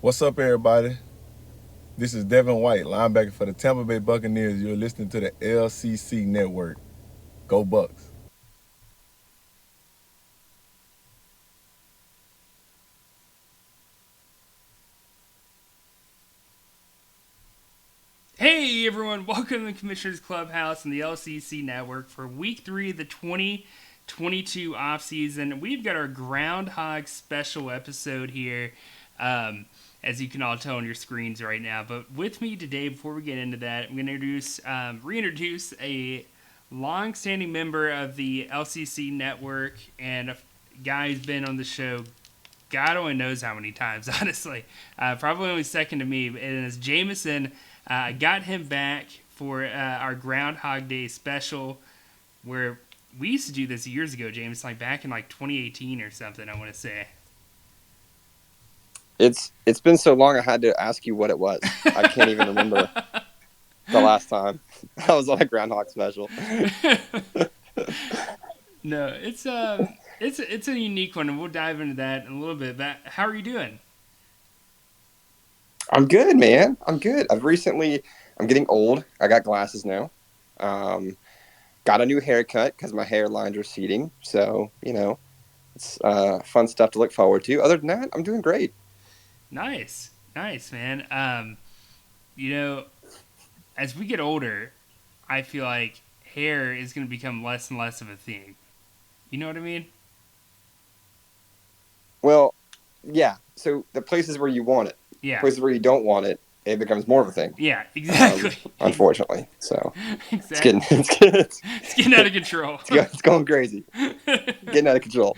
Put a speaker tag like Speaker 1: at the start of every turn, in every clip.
Speaker 1: What's up, everybody? This is Devin White, linebacker for the Tampa Bay Buccaneers. You're listening to the LCC Network. Go Bucks.
Speaker 2: Hey everyone, welcome to the Commissioner's Clubhouse and the LCC Network for week 3 of the 2022 offseason. We've got our Groundhog Special episode here, as you can all tell on your screens right now. But with me today, before we get into that, I'm going to reintroduce a long-standing member of the LCC Network and a guy who's been on the show God only knows how many times, honestly. Probably only second to me. And it's Jameson. I got him back for our Groundhog Day special, where we used to do this years ago, James, like back in like 2018 or something, I want to say.
Speaker 3: It's been so long I had to ask you what it was. I can't even remember the last time I was on a Groundhog special.
Speaker 2: No, it's a unique one, and we'll dive into that in a little bit. But how are you doing?
Speaker 3: I'm good, man. I'm good. I'm getting old. I got glasses now. Got a new haircut because my hairline's receding. So, it's fun stuff to look forward to. Other than that, I'm doing great.
Speaker 2: Nice, man. You know, as we get older, I feel like hair is going to become less and less of a thing. You know what I mean?
Speaker 3: Well, yeah. So the places where you want it,
Speaker 2: Yeah.
Speaker 3: places where you don't want it, it becomes more of a thing.
Speaker 2: Yeah, exactly.
Speaker 3: Unfortunately. So
Speaker 2: exactly. It's getting out of control.
Speaker 3: It's going crazy. Getting out of control.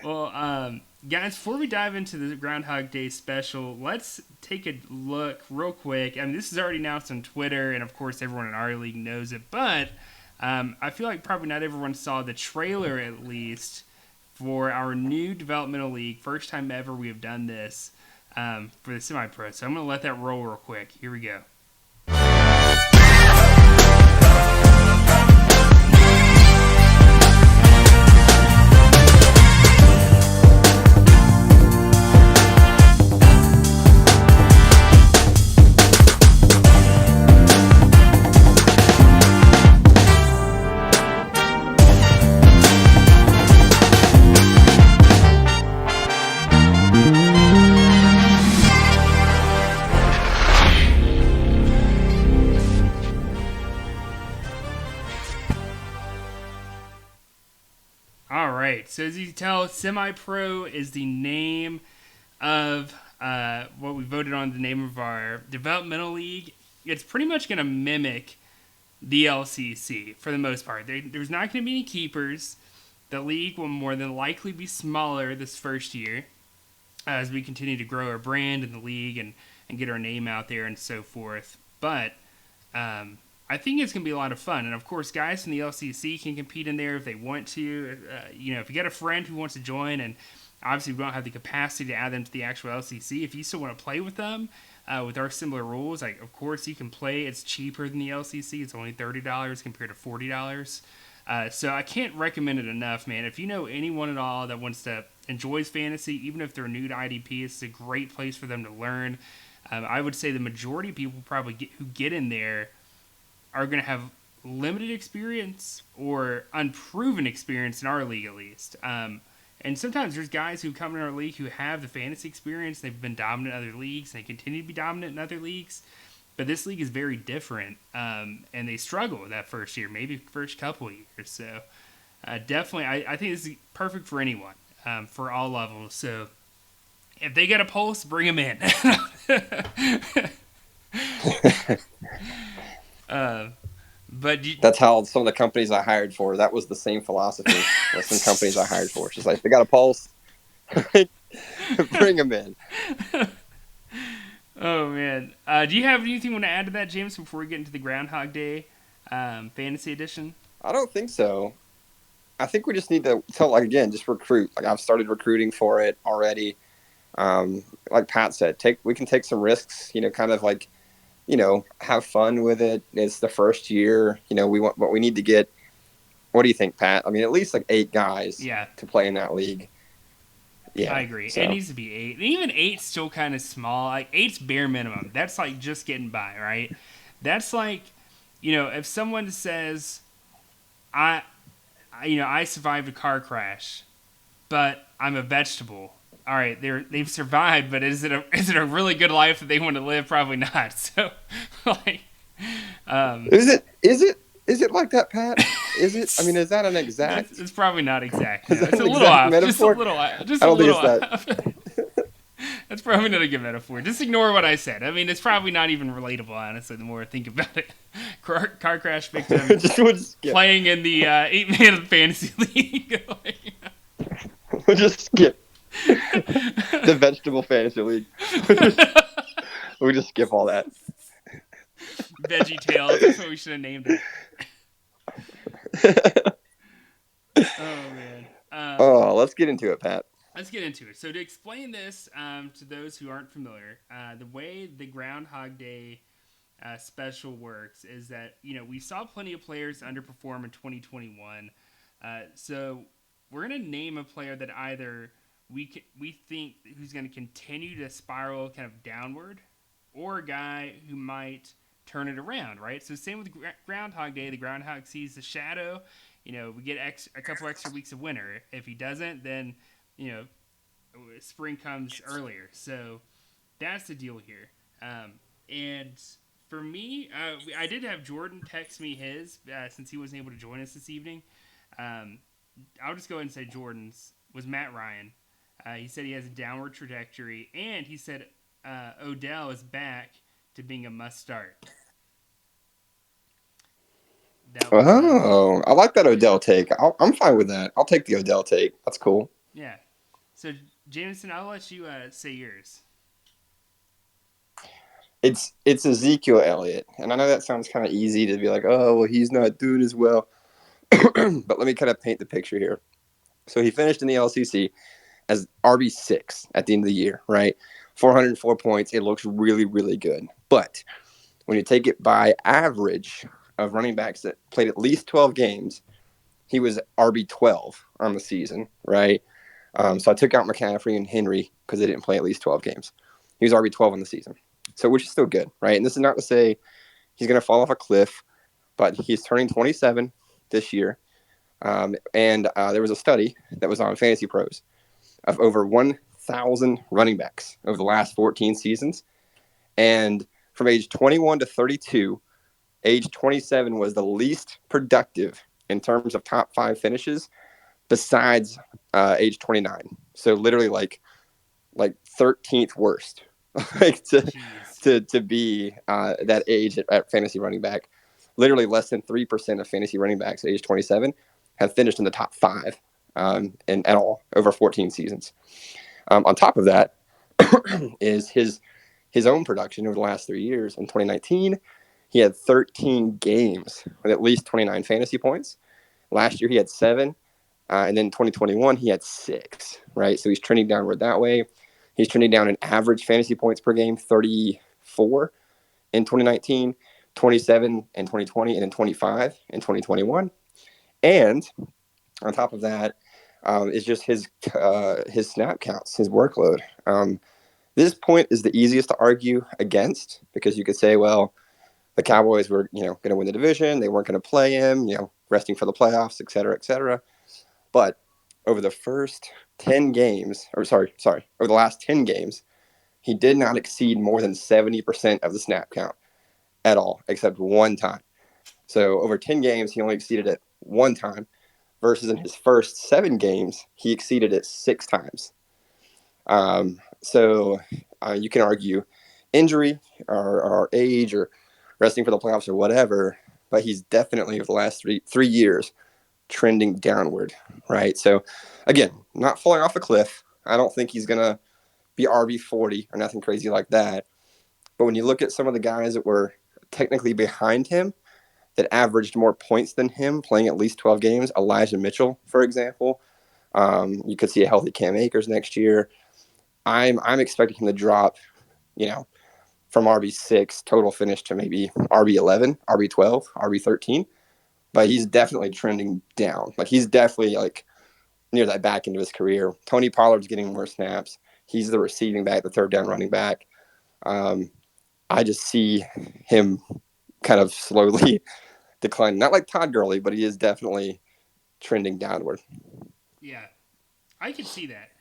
Speaker 2: Well, guys, before we dive into the Groundhog Day special, let's take a look real quick. I mean, this is already announced on Twitter, and of course, everyone in our league knows it. But I feel like probably not everyone saw the trailer, at least, for our new developmental league. First time ever we have done this for the semi-pro. So I'm going to let that roll real quick. Here we go. All right. So as you can tell, semi-pro is the name of what we voted on, the name of our developmental league. It's pretty much going to mimic the LCC for the most part. There's not going to be any keepers. The league will more than likely be smaller this first year as we continue to grow our brand in the league and get our name out there and so forth. But I think it's going to be a lot of fun. And of course, guys from the LCC can compete in there if they want to. If you got a friend who wants to join, and obviously we don't have the capacity to add them to the actual LCC, if you still want to play with them with our similar rules, like of course you can play. It's cheaper than the LCC. It's only $30 compared to $40. So I can't recommend it enough, man. If you know anyone at all that enjoys fantasy, even if they're new to IDP, it's a great place for them to learn. I would say the majority of people who get in there are going to have limited experience or unproven experience in our league, at least. And sometimes there's guys who come in our league who have the fantasy experience. They've been dominant in other leagues, and they continue to be dominant in other leagues. But this league is very different, and they struggle with that first year, maybe first couple of years. So definitely, I think this is perfect for anyone, for all levels. So if they get a pulse, bring them in.
Speaker 3: That's how some of the companies I hired for, that was the same philosophy with some companies I hired for. It's just like, they got a pulse, bring them in.
Speaker 2: Oh, man. Do you have anything you want to add to that, James, before we get into the Groundhog Day Fantasy Edition?
Speaker 3: I don't think so. I think we just need to just recruit. Like, I've started recruiting for it already. Like Pat said, we can take some risks, kind of like, have fun with it. It's the first year, we need to get. What do you think, Pat? I mean, at least like 8 guys
Speaker 2: Yeah.
Speaker 3: to play in that league. Yeah,
Speaker 2: I agree.
Speaker 3: so
Speaker 2: It needs to be 8. And even 8's still kind of small. Like 8's bare minimum. That's like just getting by, right? That's like, if someone says, I survived a car crash, but I'm a vegetable. All right, they've survived, but is it a really good life that they want to live? Probably not. So, like,
Speaker 3: is it like that, Pat? Is it? I mean, is that an exact?
Speaker 2: it's probably not exact. No,
Speaker 3: Is that
Speaker 2: it's
Speaker 3: an
Speaker 2: a little
Speaker 3: exact
Speaker 2: off. Just a
Speaker 3: metaphor?
Speaker 2: little off. Just
Speaker 3: I
Speaker 2: a
Speaker 3: don't think
Speaker 2: little
Speaker 3: it's that.
Speaker 2: off. That's probably not a good metaphor. Just ignore what I said. I mean, it's probably not even relatable, honestly, the more I think about it. Car crash victim playing in the 8-man fantasy league.
Speaker 3: We'll just skip the vegetable fantasy league. We just skip all that.
Speaker 2: Veggie Tales. That's what we should have named it. Oh, man.
Speaker 3: Let's get into it, Pat.
Speaker 2: Let's get into it. So to explain this to those who aren't familiar, the way the Groundhog Day Special works is that, we saw plenty of players underperform in 2021. So we're going to name a player that either we think who's going to continue to spiral kind of downward, or a guy who might turn it around, right? So same with Groundhog Day. The Groundhog sees the shadow. We get a couple extra weeks of winter. If he doesn't, then, spring comes earlier. So that's the deal here. And for me, I did have Jordan text me his since he wasn't able to join us this evening. I'll just go ahead and say Jordan's was Matt Ryan. He said he has a downward trajectory, and he said Odell is back to being a must start.
Speaker 3: I like that Odell take. I'm fine with that. I'll take the Odell take. That's cool.
Speaker 2: Yeah. So, Jameson, I'll let you say yours.
Speaker 3: It's Ezekiel Elliott, and I know that sounds kind of easy to be like, oh, well, he's not doing as well. But let me kind of paint the picture here. So he finished in the LCC as RB6 at the end of the year, right? 404 points. It looks really, really good. But when you take it by average of running backs that played at least 12 games, he was RB12 on the season, right? So I took out McCaffrey and Henry because they didn't play at least 12 games. He was RB12 on the season, so which is still good, right? And this is not to say he's going to fall off a cliff, but he's turning 27 this year. And there was a study that was on Fantasy Pros of over 1,000 running backs over the last 14 seasons. And from age 21 to 32, age 27 was the least productive in terms of top 5 finishes besides age 29. So literally like 13th worst like to be that age at fantasy running back. Literally less than 3% of fantasy running backs at age 27 have finished in the top 5 and at all over 14 seasons. On top of that is his own production over the last 3 years. In 2019, he had 13 games with at least 29 fantasy points. Last year, he had 7. And then 2021, he had 6, right? So he's trending downward that way. He's trending down in average fantasy points per game, 34 in 2019, 27 in 2020, and then 25 in 2021. And on top of that is just his snap counts, his workload. This point is the easiest to argue against because you could say, well, the Cowboys were, going to win the division. They weren't going to play him, resting for the playoffs, et cetera, et cetera. But over the first 10 games, over the last 10 games, he did not exceed more than 70% of the snap count at all, except one time. So over 10 games, he only exceeded it one time, versus in his first 7 games, he exceeded it 6 times. So you can argue injury or age or resting for the playoffs or whatever, but he's definitely over the last three years trending downward, right? So again, not falling off a cliff. I don't think he's going to be RB40 or nothing crazy like that. But when you look at some of the guys that were technically behind him that averaged more points than him playing at least 12 games, Elijah Mitchell, for example, you could see a healthy Cam Akers next year. I'm expecting him to drop, from RB6 total finish to maybe RB11, RB12, RB13. But he's definitely trending down. Like he's definitely near that back end of his career. Tony Pollard's getting more snaps. He's the receiving back, the third down running back. I just see him kind of slowly declining. Not like Todd Gurley, but he is definitely trending downward.
Speaker 2: Yeah, I can see that.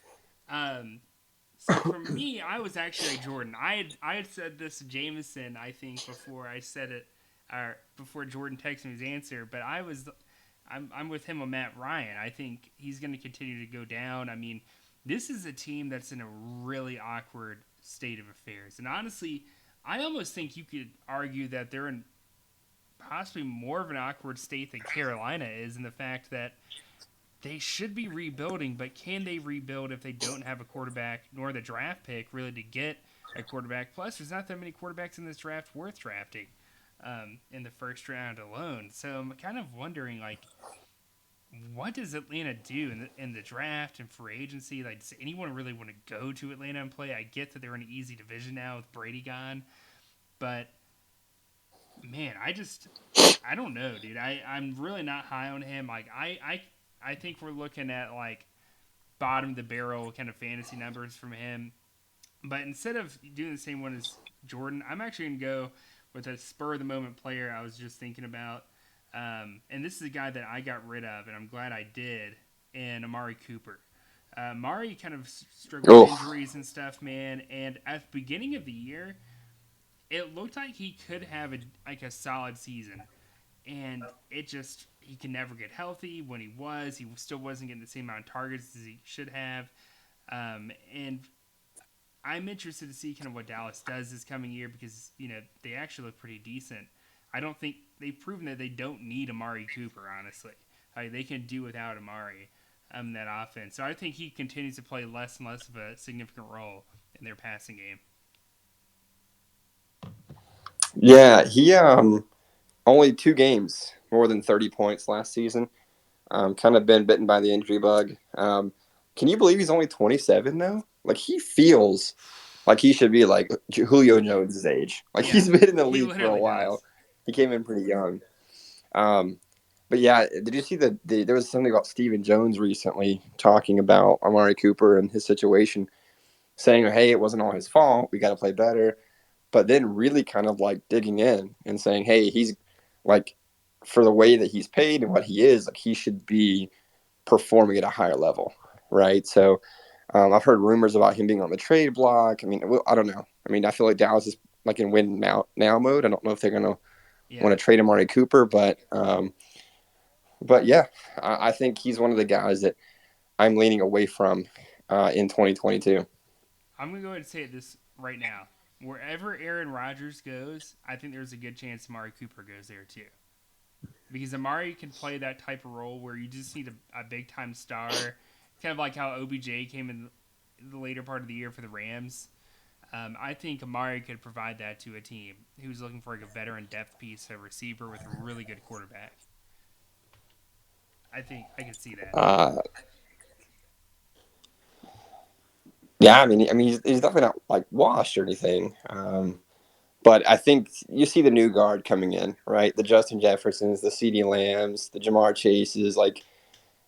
Speaker 2: So for me, I was actually like Jordan. I had said this to Jameson, I think, before I said it, or before Jordan texted me his answer. But I'm with him on Matt Ryan. I think he's going to continue to go down. I mean, this is a team that's in a really awkward state of affairs, and honestly, I almost think you could argue that they're in possibly more of an awkward state than Carolina is, in the fact that they should be rebuilding, but can they rebuild if they don't have a quarterback nor the draft pick really to get a quarterback? Plus, there's not that many quarterbacks in this draft worth drafting in the first round alone. So I'm kind of wondering, like, what does Atlanta do in the draft and free agency? Like, does anyone really want to go to Atlanta and play? I get that they're in an easy division now with Brady gone, but man, I don't know, dude. I'm really not high on him. Like, I think we're looking at like bottom of the barrel kind of fantasy numbers from him. But instead of doing the same one as Jordan, I'm actually going to go with a spur of the moment player I was just thinking about. And this is a guy that I got rid of, and I'm glad I did, and Amari Cooper. Amari kind of struggled with injuries and stuff, man. And at the beginning of the year, it looked like he could have a solid season. And it just, he can never get healthy. When he still wasn't getting the same amount of targets as he should have. And I'm interested to see kind of what Dallas does this coming year, because, they actually look pretty decent. I don't think they've proven that they don't need Amari Cooper, honestly. They can do without Amari in that offense. So I think he continues to play less and less of a significant role in their passing game.
Speaker 3: Yeah, he only 2 games more than 30 points last season. Kind of been bitten by the injury bug. Can you believe he's only 27 though? Like, he feels like he should be like Julio Jones' age. Like,
Speaker 2: Yeah,
Speaker 3: he's been in the
Speaker 2: he
Speaker 3: league for a
Speaker 2: literally
Speaker 3: while.
Speaker 2: does.
Speaker 3: He came in pretty young. But yeah, did you see there was something about Stephen Jones recently talking about Amari Cooper and his situation, saying, hey, it wasn't all his fault. We got to play better. But then really kind of like digging in and saying, hey, he's like, for the way that he's paid and what he is, like, he should be performing at a higher level, right? So I've heard rumors about him being on the trade block. I mean, I don't know. I mean, I feel like Dallas is like in win now mode. I don't know if they're gonna
Speaker 2: Yeah.
Speaker 3: want to trade Amari Cooper, but yeah, I think he's one of the guys that I'm leaning away from in 2022.
Speaker 2: I'm going to go ahead and say this right now. Wherever Aaron Rodgers goes, I think there's a good chance Amari Cooper goes there too. Because Amari can play that type of role where you just need a big time star, kind of like how OBJ came in the later part of the year for the Rams. I think Amari could provide that to a team who's looking for like a veteran depth piece, a receiver with a really good quarterback. I think I could see that.
Speaker 3: Uh, yeah, I mean, he's definitely not like washed or anything. But I think you see the new guard coming in, right? The Justin Jeffersons, the CeeDee Lambs, the Jamar Chases. Like,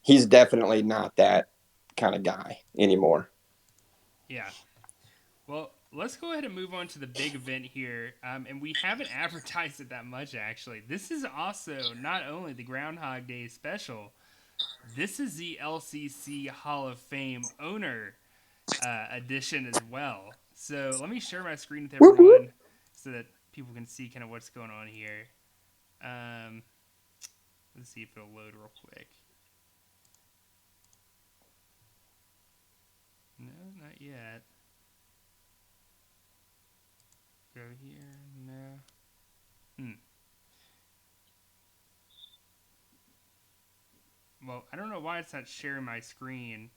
Speaker 3: he's definitely not that kind of guy anymore.
Speaker 2: Yeah. Well, let's go ahead and move on to the big event here. And we haven't advertised it that much, actually. This is also not only the Groundhog Day Special, this is the LCC Hall of Fame owner edition as well. So let me share my screen with
Speaker 3: Whoop, whoop.
Speaker 2: everyone so that people can see kind of what's going on here. Let's see if it'll load real quick. No, not yet. Go here. No. Well, I don't know why it's not sharing my screen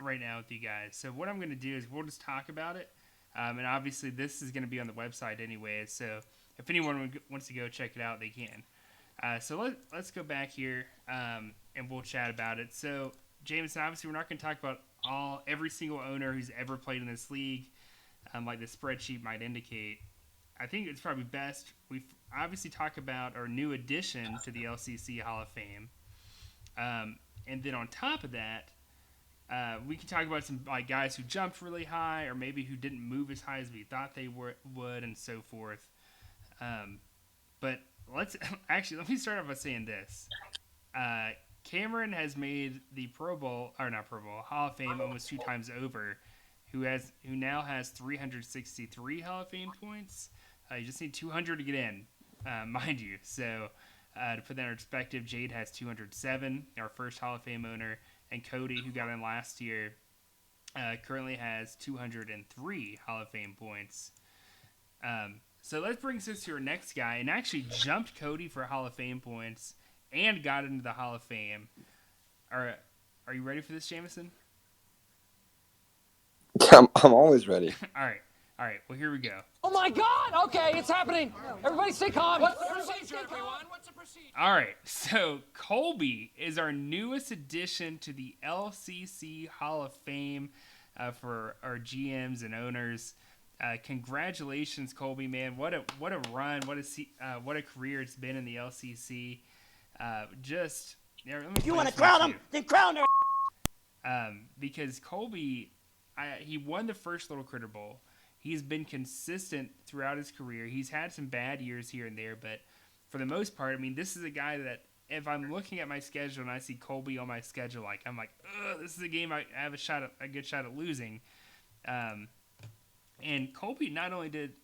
Speaker 2: right now with you guys. So what I'm going to do is we'll just talk about it. And obviously this is going to be on the website anyway. So if anyone wants to go check it out, they can. So let's go back here and we'll chat about it. So Jameson, obviously we're not going to talk about every single owner who's ever played in this league, like the spreadsheet might indicate. I think it's probably best we obviously talk about our new addition to the LCC Hall of Fame. And then on top of that, we can talk about some like guys who jumped really high, or maybe who didn't move as high as we thought they would, and so forth. But let's actually let me start off by saying this: Cameron has made the Pro Bowl, or not Pro Bowl, Hall of Fame almost 2 times over. Who now has 363 Hall of Fame points. You just need 200 to get in, mind you. So to put that in perspective, Jade has 207, our first Hall of Fame owner, and Cody, who got in last year, currently has 203 Hall of Fame points. So let's bring us to our next guy, and actually jumped Cody for Hall of Fame points and got into the Hall of Fame. Are you ready for this, Jameson?
Speaker 3: I'm always ready.
Speaker 2: All right. Well, here we go.
Speaker 4: Oh my God! Okay, it's happening. Everybody stay calm. What's the procedure, everyone? What's the procedure?
Speaker 2: All right. So Colby is our newest addition to the LCC Hall of Fame for our GMs and owners. Congratulations, Colby, man! What a run! What a career it's been in the LCC.
Speaker 5: If you want to crown him, then crown her.
Speaker 2: Because Colby, he won the first Little Critter Bowl. He's been consistent throughout his career. He's had some bad years here and there, but for the most part, I mean, this is a guy that if I'm looking at my schedule and I see Colby on my schedule, I'm like, ugh, this is a game I have a good shot at losing. And Colby not only did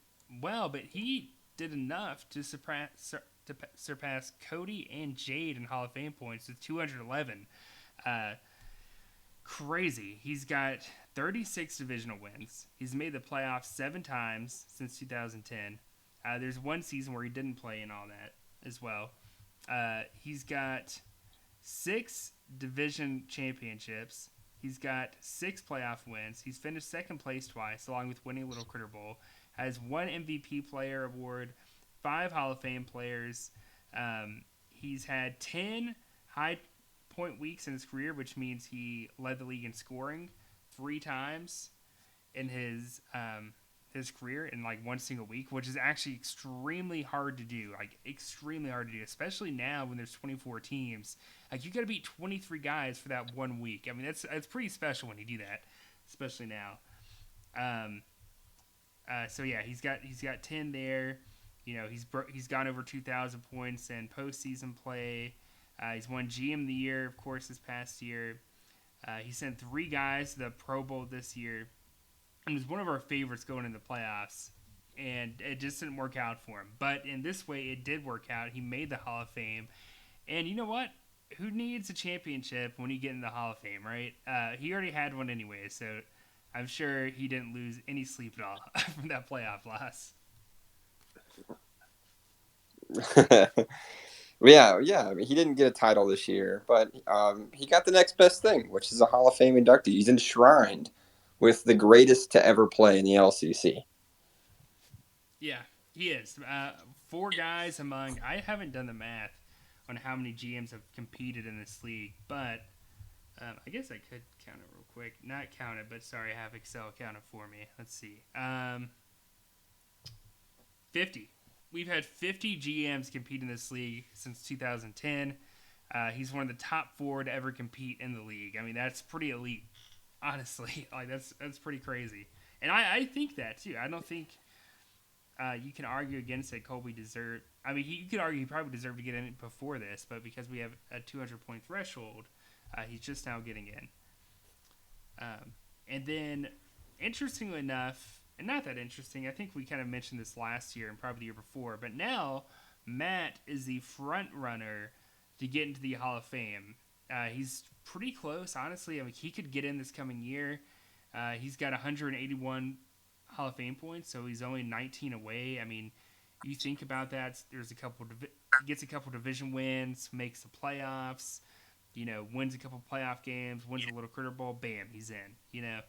Speaker 2: well, but he did enough to surpass Cody and Jade in Hall of Fame points with 211. Crazy. He's got 36 divisional wins. He's made the playoffs 7 times since 2010. There's one season where he didn't play in all that as well. He's got 6 division championships. He's got 6 playoff wins. He's finished second place twice, along with winning Little Critter Bowl. Has 1 MVP player award, 5 Hall of Fame players. He's had 10 high point weeks in his career, which means he led the league in scoring 3 times in his career in like one single week, which is actually extremely hard to do. Especially now when there's 24 teams. Like, you got to beat 23 guys for that 1 week. I mean, that's pretty special when you do that, especially now. So yeah, he's got 10 there. You know, he's gone over 2,000 points in postseason play. He's won GM of the Year, of course, this past year. He sent 3 guys to the Pro Bowl this year, and was one of our favorites going into the playoffs, and it just didn't work out for him. But in this way, it did work out. He made the Hall of Fame, and you know what? Who needs a championship when you get in the Hall of Fame, right? He already had one anyway, so I'm sure he didn't lose any sleep at all from that playoff loss.
Speaker 3: Yeah. I mean, he didn't get a title this year, but he got the next best thing, which is a Hall of Fame inductee. He's enshrined with the greatest to ever play in the LCC.
Speaker 2: Yeah, he is. 4 guys among... I haven't done the math on how many GMs have competed in this league, but I guess I could count it real quick. Not count it, but sorry, I have Excel count it for me. Let's see. 50. We've had 50 GMs compete in this league since 2010. He's one of the top 4 to ever compete in the league. I mean, that's pretty elite, honestly. Like, that's pretty crazy. And I think that, too. I don't think you can argue against it. Colby deserved... I mean, you could argue he probably deserved to get in before this, but because we have a 200-point threshold, he's just now getting in. And then, interestingly enough... And not that interesting. I think we kind of mentioned this last year and probably the year before. But now, Matt is the front runner to get into the Hall of Fame. He's pretty close, honestly. I mean, he could get in this coming year. He's got 181 Hall of Fame points, so he's only 19 away. I mean, you think about that. There's gets a couple division wins, makes the playoffs. You know, wins a couple playoff games, wins a Little Critter Bowl. Bam, he's in. You know.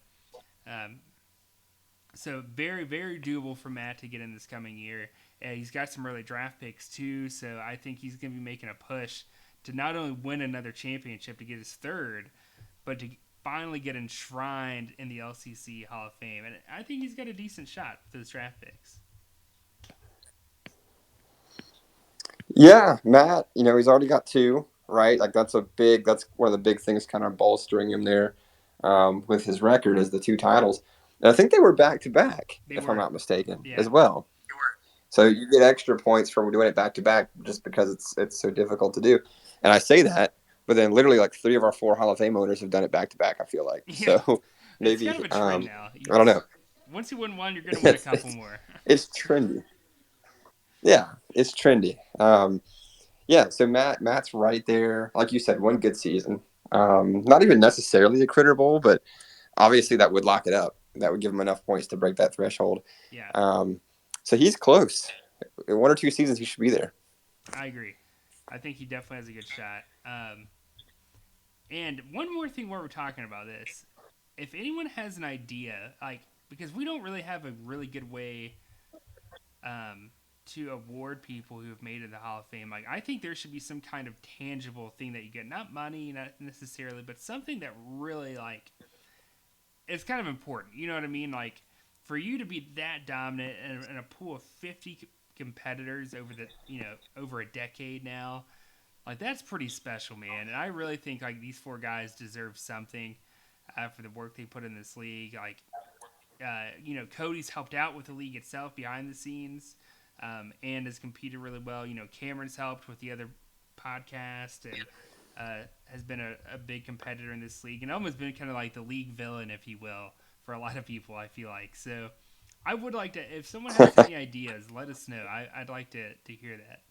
Speaker 2: So very, very doable for Matt to get in this coming year. He's got some early draft picks too, so I think he's going to be making a push to not only win another championship to get his 3rd, but to finally get enshrined in the LCC Hall of Fame. And I think he's got a decent shot with those draft picks.
Speaker 3: Yeah, Matt, you know, he's already got 2. right? Like that's one of the big things kind of bolstering him there with his record is the 2 titles. And I think they were back to back,
Speaker 2: They
Speaker 3: if
Speaker 2: were.
Speaker 3: I'm not mistaken,
Speaker 2: Yeah.
Speaker 3: as well. So you get extra points from doing it back to back just because it's so difficult to do. And I say that, but then literally like 3 of our 4 Hall of Fame owners have done it back to back, I feel like.
Speaker 2: Yeah.
Speaker 3: So
Speaker 2: It's
Speaker 3: maybe
Speaker 2: kind of a trend now.
Speaker 3: I don't know.
Speaker 2: Once you win one, you're going to win a couple more.
Speaker 3: It's trendy. Yeah, it's trendy. Yeah, so Matt's right there. Like you said, one good season. Not even necessarily the Critter Bowl, but obviously that would lock it up. That would give him enough points to break that threshold.
Speaker 2: Yeah.
Speaker 3: So he's close. In 1 or 2 seasons, he should be there.
Speaker 2: I agree. I think he definitely has a good shot. And one more thing while we're talking about this. If anyone has an idea, like, because we don't really have a really good way to award people who have made it to the Hall of Fame, like, I think there should be some kind of tangible thing that you get. Not money, not necessarily, but something that really, like, it's kind of important. You know what I mean? Like, for you to be that dominant in a pool of 50 competitors over a decade now, like, that's pretty special, man. And I really think, like, these 4 guys deserve something for the work they put in this league. Like, Cody's helped out with the league itself behind the scenes, and has competed really well. Cameron's helped with the other podcast and has been a big competitor in this league and almost been kind of like the league villain, if you will, for a lot of people, I feel like. So I would like to, if someone has any ideas, let us know. I'd like to hear that.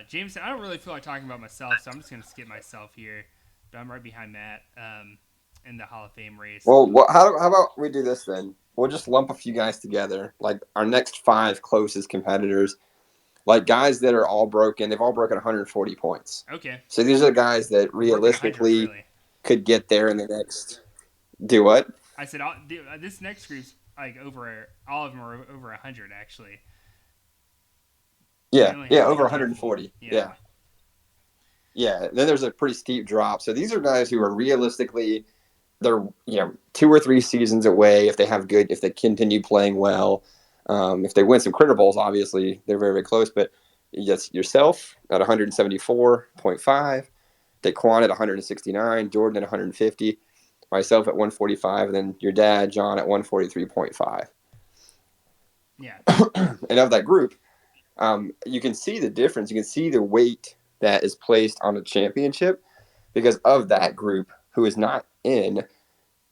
Speaker 2: Jameson, I don't really feel like talking about myself, so I'm just going to skip myself here. But I'm right behind Matt in the Hall of Fame race.
Speaker 3: Well, how about we do this then? We'll just lump a few guys together, like our next 5 closest competitors, like guys that are all broken. They've all broken 140 points.
Speaker 2: Okay.
Speaker 3: So these are the guys that realistically
Speaker 2: really.
Speaker 3: could get there in the next. Do what?
Speaker 2: I said this next group's like all of them are over 100 actually.
Speaker 3: Yeah,
Speaker 2: Over
Speaker 3: over 140. Yeah. Then there's a pretty steep drop. So these are guys who are realistically, they're 2 or 3 seasons away if they continue playing well. If they win some Critter Bowls, obviously they're very, very close. But yes, yourself at 174.5, Daquan at 169, Jordan at 150, myself at 145, and then your dad John at 143.5.
Speaker 2: Yeah.
Speaker 3: And of that group, you can see the difference. You can see the weight that is placed on a championship because of that group who is not in.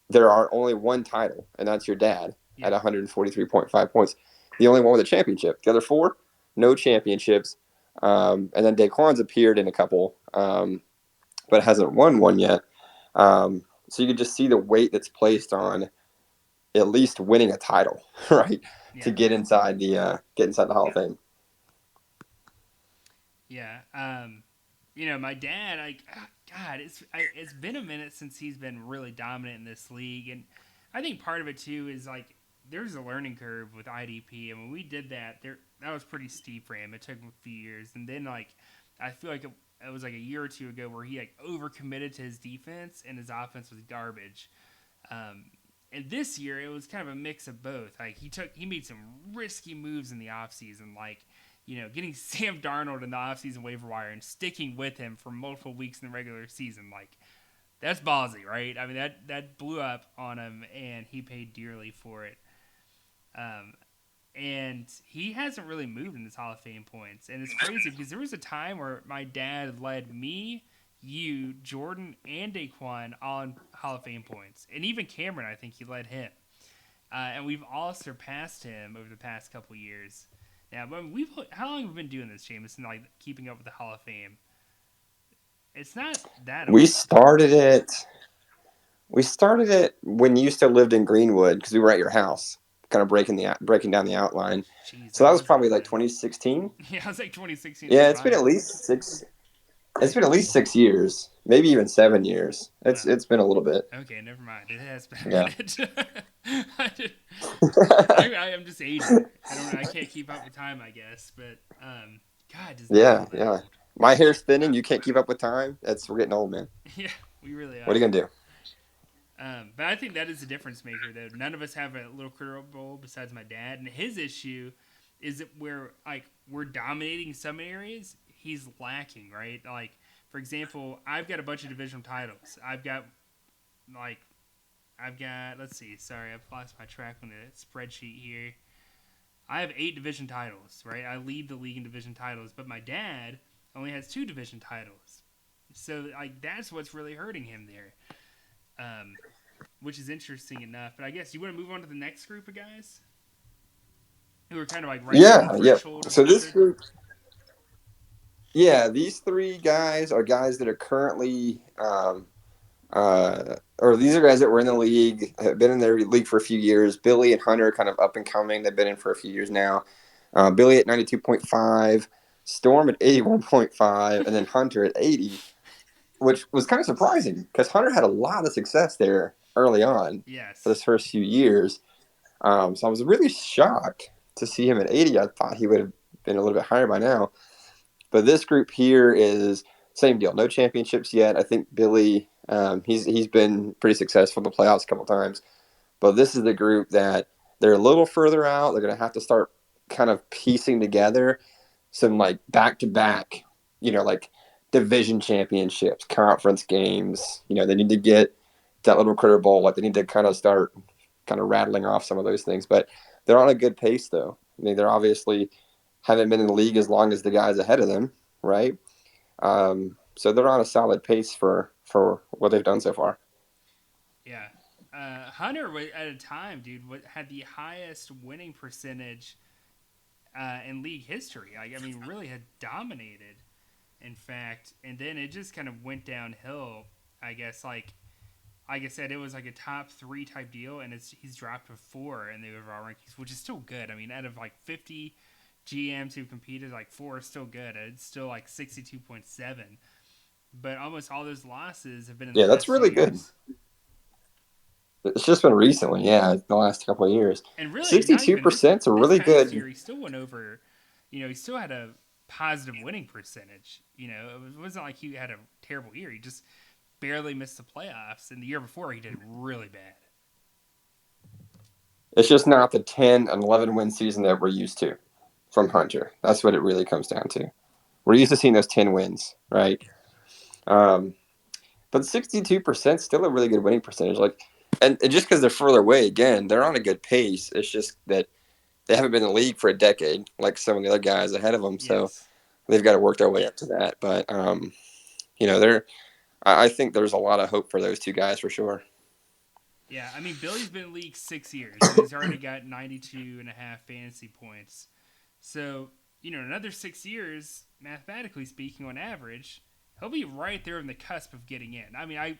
Speaker 3: There are only 1 title, and that's your dad at 143.5 points. The only one with a championship. The other 4, no championships. And then Daquan's appeared in a couple, but hasn't won one yet. So you can just see the weight that's placed on at least winning a title, right? Yeah. To get inside the Hall of Fame.
Speaker 2: Yeah. My dad, it's been a minute since he's been really dominant in this league. And I think part of it, too, is, like, there's a learning curve with IDP. And when we did that, that was pretty steep for him. It took him a few years. And then, like, I feel like it was, like, a year or 2 ago where he, like, overcommitted to his defense and his offense was garbage. And this year, it was kind of a mix of both. Like, he made some risky moves in the offseason, like, getting Sam Darnold in the offseason waiver wire and sticking with him for multiple weeks in the regular season, like, that's ballsy, right? I mean, that blew up on him, and he paid dearly for it. And he hasn't really moved in his Hall of Fame points. And it's crazy because there was a time where my dad led me, you, Jordan, and Daquan all in Hall of Fame points. And even Cameron, I think he led him. And we've all surpassed him over the past couple years. Now, how long have we been doing this, Jameson, like keeping up with the Hall of Fame? It's not that old.
Speaker 3: We started it when you still lived in Greenwood because we were at your house, kind of breaking down the outline. Jeez, so that was probably like 2016.
Speaker 2: Yeah, it was like 2016.
Speaker 3: Yeah, it's been at least 6. It's been at least 6 years, maybe even 7 years. It's been a little bit.
Speaker 2: Okay, never mind. It has been a minute. I'm just aging. I can't keep up with time, I guess. But God, does
Speaker 3: yeah. My hair's thinning. You can't keep up with time. We're getting old, man.
Speaker 2: Yeah, we really are.
Speaker 3: What are you gonna do?
Speaker 2: But I think that is a difference maker, though. None of us have a little Critter Bowl besides my dad, and his issue is that we're dominating some areas. he's lacking, right? Like, for example, I've got a bunch of divisional titles. Let's see, sorry, I've lost my track on the spreadsheet here. I have 8 division titles, right? I lead the league in division titles, but my dad only has 2 division titles. So, like, that's what's really hurting him there, which is interesting enough. But I guess you want to move on to the next group of guys who are kind of like right on the
Speaker 3: Yeah.
Speaker 2: threshold of
Speaker 3: So this
Speaker 2: 100.
Speaker 3: group, these 3 guys are guys that are currently, or these are guys that were in the league, have been in the league for a few years. Billy and Hunter are kind of up and coming. They've been in for a few years now. Billy at 92.5, Storm at 81.5, and then Hunter at 80, which was kind of surprising because Hunter had a lot of success there early on for
Speaker 2: Yes.
Speaker 3: this first few years. So I was really shocked to see him at 80. I thought he would have been a little bit higher by now. But this group here is same deal. No championships yet. I think Billy, he's been pretty successful in the playoffs a couple times. But this is the group that they're a little further out. They're going to have to start kind of piecing together some like back-to-back, like division championships, conference games. They need to get that little critter bowl. Like they need to kind of start kind of rattling off some of those things. But they're on a good pace, though. I mean, they're obviously haven't been in the league as long as the guys ahead of them, right? So they're on a solid pace for what they've done so far.
Speaker 2: Yeah. Hunter, at a time, dude, had the highest winning percentage in league history. I mean, really had dominated, in fact. And then it just kind of went downhill, I guess. Like I said, it was like a top 3 type deal, and he's dropped to 4 in the overall rankings, which is still good. I mean, out of like 50 GMs who competed, like 4 is still good. It's still like 62.7. But almost all those losses have been in the
Speaker 3: Yeah, that's
Speaker 2: past 2
Speaker 3: really good.
Speaker 2: years.
Speaker 3: It's just been recently, the last couple of years.
Speaker 2: And really, not even
Speaker 3: 62% is a
Speaker 2: this
Speaker 3: really
Speaker 2: past
Speaker 3: good.
Speaker 2: year, he still went over. He still had a positive winning percentage. It wasn't like he had a terrible year. He just barely missed the playoffs. And the year before, he did really bad.
Speaker 3: It's just not the 10 and 11 win season that we're used to from Hunter. That's what it really comes down to. We're used to seeing those 10 wins, right? But 62% is still a really good winning percentage. And just because they're further away, again, they're on a good pace. It's just that they haven't been in the league for a decade, like some of the other guys ahead of them. So
Speaker 2: Yes.
Speaker 3: they've got to work their way up to that. But I think there's a lot of hope for those 2 guys for sure.
Speaker 2: Yeah, I mean, Billy's been in the league 6 years, and he's already got 92.5 fantasy points. So, another 6 years, mathematically speaking, on average, he'll be right there on the cusp of getting in. I mean, I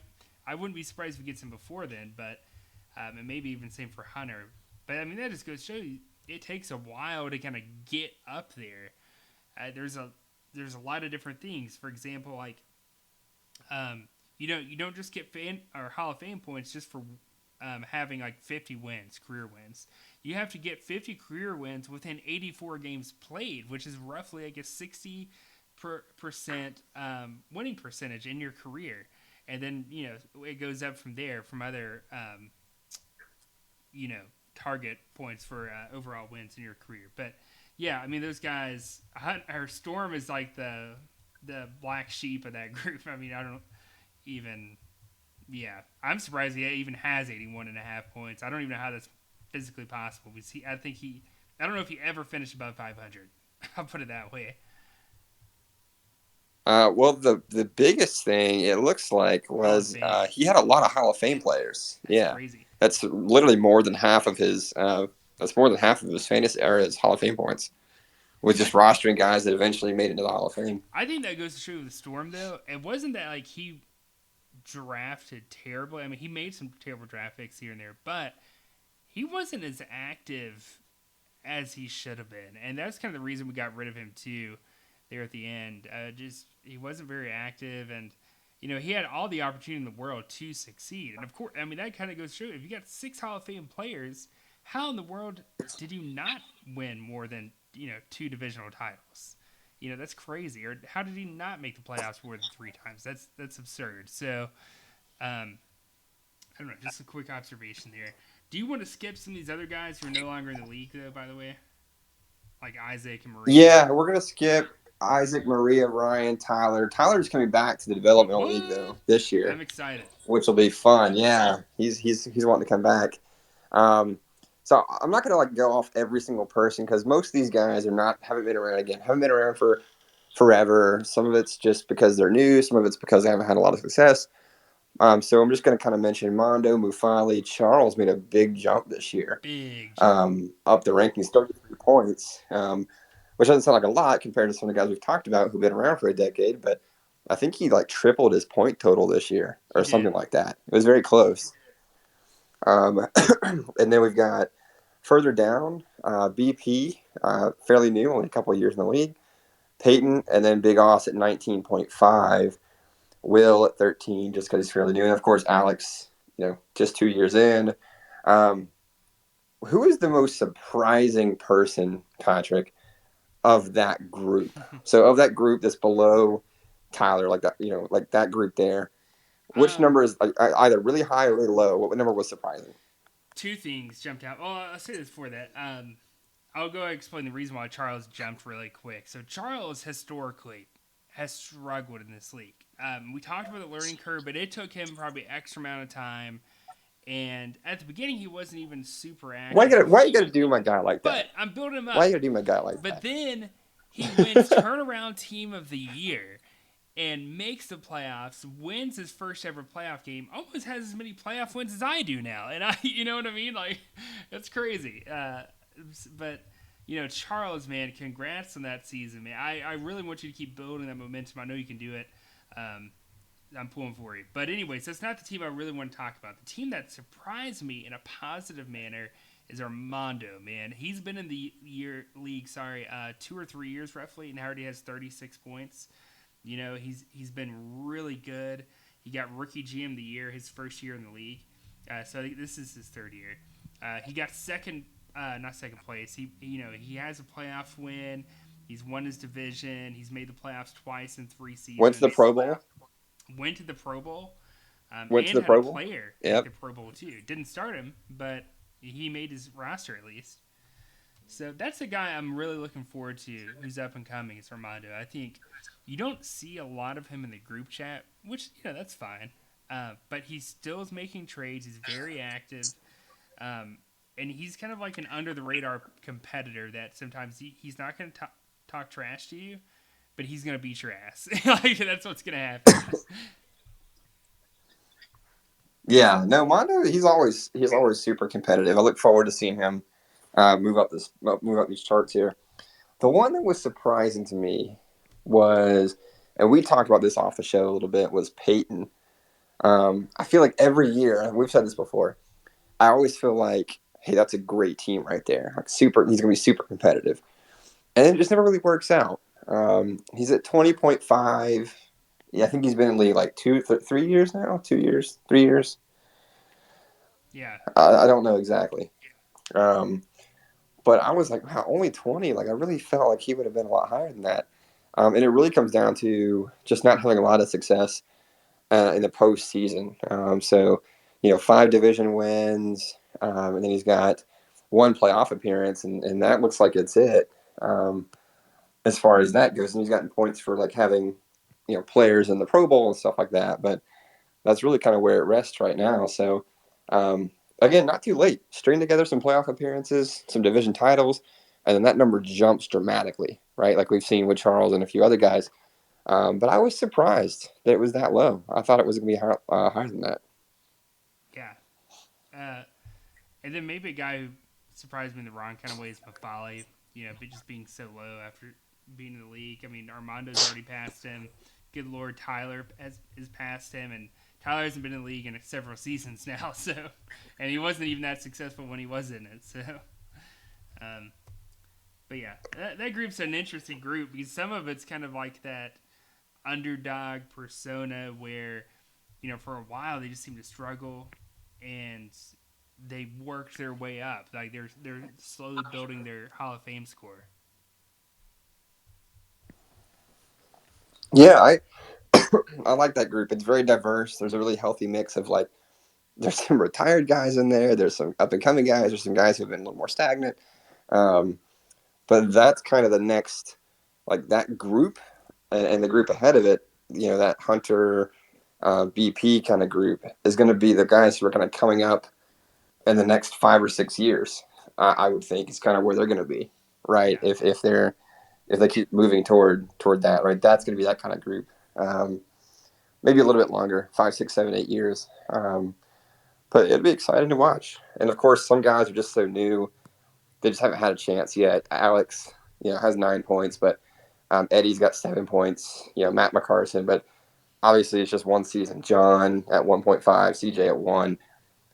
Speaker 2: wouldn't be surprised if he gets in before then, but and maybe even same for Hunter. But, I mean, that just goes to show you it takes a while to kind of get up there. There's a lot of different things. For example, like, you don't just get Hall of Fame points just for having like 50 wins, career wins. You have to get 50 career wins within 84 games played, which is roughly, I guess, 60% winning percentage in your career. And then, it goes up from there from other, target points for overall wins in your career. But, yeah, I mean, those guys, our Storm is like the black sheep of that group. I mean, I don't even... Yeah, I'm surprised he even has 81.5 points. I don't even know how that's physically possible. I don't know if he ever finished above 500. I'll put it that way.
Speaker 3: Well, the biggest thing it looks like was he had a lot of Hall of Fame players.
Speaker 2: That's crazy.
Speaker 3: That's literally more than half of his. That's more than half of his fantasy or his Hall of Fame points, with just rostering guys that eventually made it into the Hall of Fame.
Speaker 2: I think that goes to show the Storm, though. It wasn't that like he drafted terribly. I mean, he made some terrible draft picks here and there, but he wasn't as active as he should have been, and that's kind of the reason we got rid of him too. There at the end, he wasn't very active, and he had all the opportunity in the world to succeed. And of course, I mean that kind of goes to show if you got 6 Hall of Fame players, how in the world did you not win more than 2 divisional titles? That's crazy. Or how did he not make the playoffs more than 3 times? That's absurd. So, I don't know. Just a quick observation there. Do you want to skip some of these other guys who are no longer in the league, though? By the way, like Isaac and Marie.
Speaker 3: Yeah, we're gonna skip. Isaac, Maria, Ryan, Tyler. Tyler's coming back to the developmental league though this year,
Speaker 2: I'm excited.
Speaker 3: which will be fun. Yeah, he's wanting to come back. So I'm not gonna like go off every single person because most of these guys haven't been around for forever. Some of it's just because they're new. Some of it's because they haven't had a lot of success. So I'm just gonna kind of mention Mondo, Mufali, Charles made a big jump this year.
Speaker 2: Big jump.
Speaker 3: Up the rankings, 33 points, which doesn't sound like a lot compared to some of the guys we've talked about who've been around for a decade. But I think he like tripled his point total this year or something like that. It was very close. And then we've got further down, BP, fairly new, only a couple of years in the league. Peyton, and then Big Oss at 19.5. Will at 13, just because he's fairly new. And, of course, Alex, just 2 years in. Who is the most surprising person, Patrick, of that group? So of that group that's below Tyler, like that, like that group there, which number is either really high or really low? What number was surprising?
Speaker 2: Two things jumped out. Well, I'll say this before that. I'll go and explain the reason why Charles jumped really quick. So Charles historically has struggled in this league. We talked about the learning curve, but it took him probably extra amount of time. And at the beginning, he wasn't even super active.
Speaker 3: Why you got to do my guy like that?
Speaker 2: But I'm building him up.
Speaker 3: Why you got to do my guy like that?
Speaker 2: But then he wins turnaround team of the year and makes the playoffs, wins his first ever playoff game, almost has as many playoff wins as I do now. And you know what I mean? Like, that's crazy. But, Charles, man, congrats on that season, man. I really want you to keep building that momentum. I know you can do it. I'm pulling for you. But anyways, that's not the team I really want to talk about. The team that surprised me in a positive manner is Armando, man. He's been in the league, 2 or 3 years roughly, and already has 36 points. He's been really good. He got Rookie GM of the Year his first year in the league. So I think this is his third year. He got not second place. He has a playoff win. He's won his division. He's made the playoffs twice in 3 seasons.
Speaker 3: Went to the Pro Bowl.
Speaker 2: Went to the Pro Bowl.
Speaker 3: Went to the Pro Bowl.
Speaker 2: Player at the Pro Bowl too. Didn't start him, but he made his roster at least. So that's a guy I'm really looking forward to who's up and coming. Is Armando. I think you don't see a lot of him in the group chat, which that's fine. But he still is making trades. He's very active. And he's kind of like an under the radar competitor that sometimes he's not going to talk trash to you, but he's going to beat your ass. Like, that's what's going to happen.
Speaker 3: Yeah, no, Mondo, he's always super competitive. I look forward to seeing him move up these charts here. The one that was surprising to me was, and we talked about this off the show a little bit, was Peyton. I feel like every year, we've said this before, I always feel like, hey, that's a great team right there. Like he's going to be super competitive. And it just never really works out. He's at 20.5. Yeah, I think he's been in the league like 3 years now. 2 years, 3 years.
Speaker 2: Yeah.
Speaker 3: I don't know exactly. But I was like, wow, only 20. Like I really felt like he would have been a lot higher than that. And it really comes down to just not having a lot of success in the postseason. So 5 division wins, and then he's got 1 playoff appearance, and that looks like it's it as far as that goes. And he's gotten points for like having players in the Pro Bowl and stuff like that. But that's really kind of where it rests right now. So again, not too late. String together some playoff appearances, some division titles, and then that number jumps dramatically, right? Like we've seen with Charles and a few other guys. But I was surprised that it was that low. I thought it was going to be higher than that.
Speaker 2: Yeah. And then maybe a guy who surprised me in the wrong kind of way is Mufali, but just being so low after being in the league. I mean, Armando's already passed him. Good Lord, Tyler has passed him, and Tyler hasn't been in the league in several seasons now, and he wasn't even that successful when he was in it, so. But yeah, that group's an interesting group because some of it's kind of like that underdog persona where, for a while they just seem to struggle and they worked their way up. Like they're slowly building their Hall of Fame score.
Speaker 3: Yeah, I like that group. It's very diverse. There's a really healthy mix of like, there's some retired guys in there. There's some up and coming guys. There's some guys who've been a little more stagnant. But that's kind of the next like that group and the group ahead of it, that Hunter, BP kind of group is going to be the guys who are kind of coming up in the next 5 or 6 years. I would think is kind of where they're going to be, right?
Speaker 2: Yeah.
Speaker 3: If they keep moving toward that, right? That's going to be that kind of group. Maybe a little bit longer, 5, 6, 7, 8 years. But it'll be exciting to watch. And of course, some guys are just so new; they just haven't had a chance yet. Alex, has 9 points, but Eddie's got 7 points. Matt McCarson, but obviously it's just one season. John at 1.5, CJ at 1,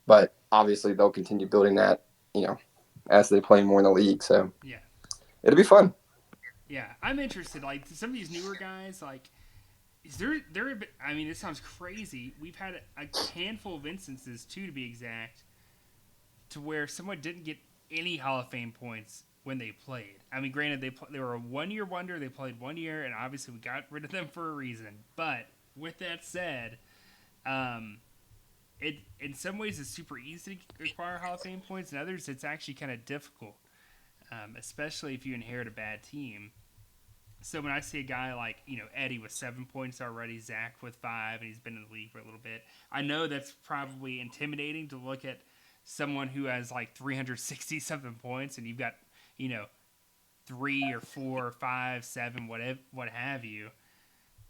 Speaker 3: but obviously they'll continue building that, as they play more in the league. So
Speaker 2: Yeah.
Speaker 3: it'll be fun.
Speaker 2: Yeah. I'm interested. Like some of these newer guys, like is there I mean, this sounds crazy. We've had a handful of instances too, to be exact, to where someone didn't get any Hall of Fame points when they played. I mean, granted, they were a 1-year wonder. They played 1 year, and obviously we got rid of them for a reason. But with that said, it in some ways it's super easy to acquire Hall of Fame points. In others, it's actually kind of difficult, especially if you inherit a bad team. So when I see a guy like Eddie with 7 points already, Zach with 5, and he's been in the league for a little bit, I know that's probably intimidating to look at someone who has like 360 something points, and you've got 3 or 4 or 5, 7, whatever, what have you.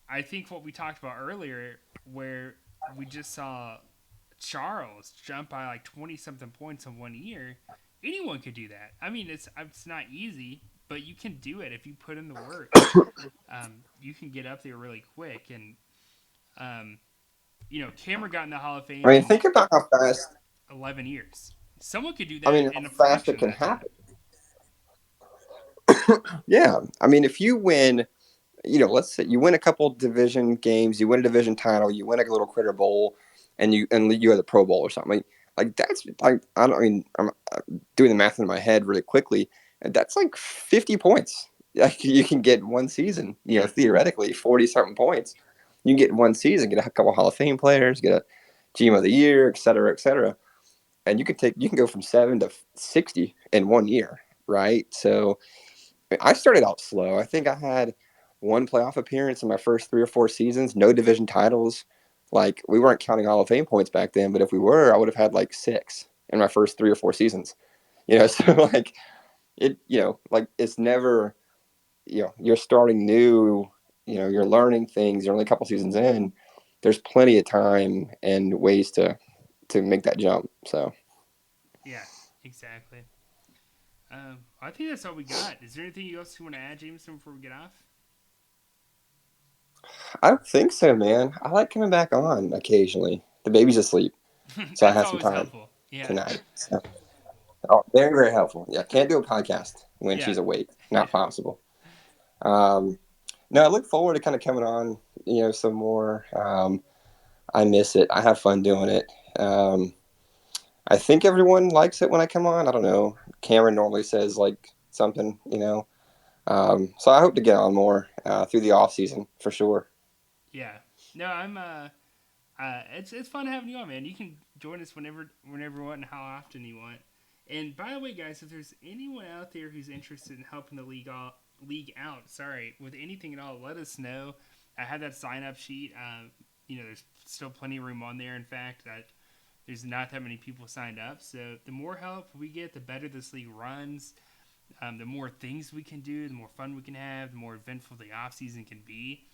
Speaker 2: I think what we talked about earlier, where we just saw Charles jump by like 20 something points in 1 year, anyone could do that. I mean, it's not easy, but you can do it if you put in the work. You can get up there really quick, and Cameron got in the Hall of Fame
Speaker 3: I mean,
Speaker 2: in
Speaker 3: think about how fast.
Speaker 2: 11 years. Someone could do
Speaker 3: I
Speaker 2: that
Speaker 3: mean,
Speaker 2: in
Speaker 3: how
Speaker 2: a
Speaker 3: fast
Speaker 2: fraction
Speaker 3: it
Speaker 2: of
Speaker 3: can
Speaker 2: that time.
Speaker 3: happen. Yeah, I mean, if you win, let's say you win a couple division games, you win a division title, you win a little critter bowl, and you have the Pro Bowl or something. Like that's like I'm doing the math in my head really quickly, and that's like 50 points. Like you can get one season,
Speaker 2: Yeah.
Speaker 3: theoretically 40 something points. You can get one season, get a couple Hall of Fame players, get a GM of the year, et cetera, et cetera. And you can go from 7 to 60 in 1 year, right? So I started out slow. I think I had one playoff appearance in my first 3 or 4 seasons, no division titles. Like we weren't counting Hall of Fame points back then, but if we were, I would have had like 6 in my first 3 or 4 seasons. So like like it's never, you're starting new, you're learning things. You're only a couple seasons in. There's plenty of time and ways to make that jump. So
Speaker 2: Yeah, exactly. I think that's all we got. Is there anything else you want to add, Jameson, before we get off?
Speaker 3: I don't think so, man. I like coming back on occasionally. The baby's asleep, so I
Speaker 2: That's
Speaker 3: have some
Speaker 2: always
Speaker 3: time
Speaker 2: helpful. Yeah.
Speaker 3: tonight. So, oh, very, very helpful. Yeah, can't do a podcast when
Speaker 2: Yeah.
Speaker 3: she's awake. Not possible. Um, no, I look forward to kind of coming on, some more. I miss it. I have fun doing it. I think everyone likes it when I come on. I don't know. Cameron normally says like something. So I hope to get on more through the off season for sure.
Speaker 2: Yeah. No, I'm it's fun having you on, man. You can join us whenever you want and how often you want. And by the way, guys, if there's anyone out there who's interested in helping the league out, with anything at all, let us know. I have that sign up sheet. There's still plenty of room on there. In fact, there's not that many people signed up. So the more help we get, the better this league runs. The more things we can do, the more fun we can have, the more eventful the off season can be.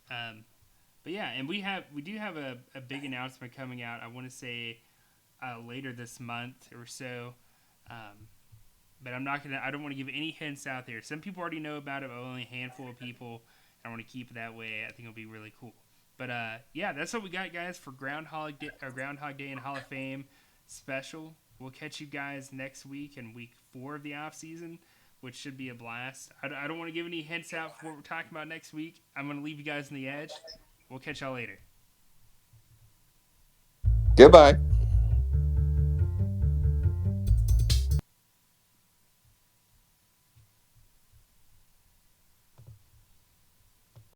Speaker 2: But yeah, and we do have a big announcement coming out. I want to say later this month or so. But I don't want to give any hints out there. Some people already know about it, but only a handful of people. I want to keep it that way. I think it'll be really cool. But yeah, that's what we got, guys, for Groundhog Day and Hall of Fame special. We'll catch you guys next week in week 4 of the off season, which should be a blast. I don't want to give any hints out for what we're talking about next week. I'm going to leave you guys on the edge. We'll catch y'all later.
Speaker 3: Goodbye.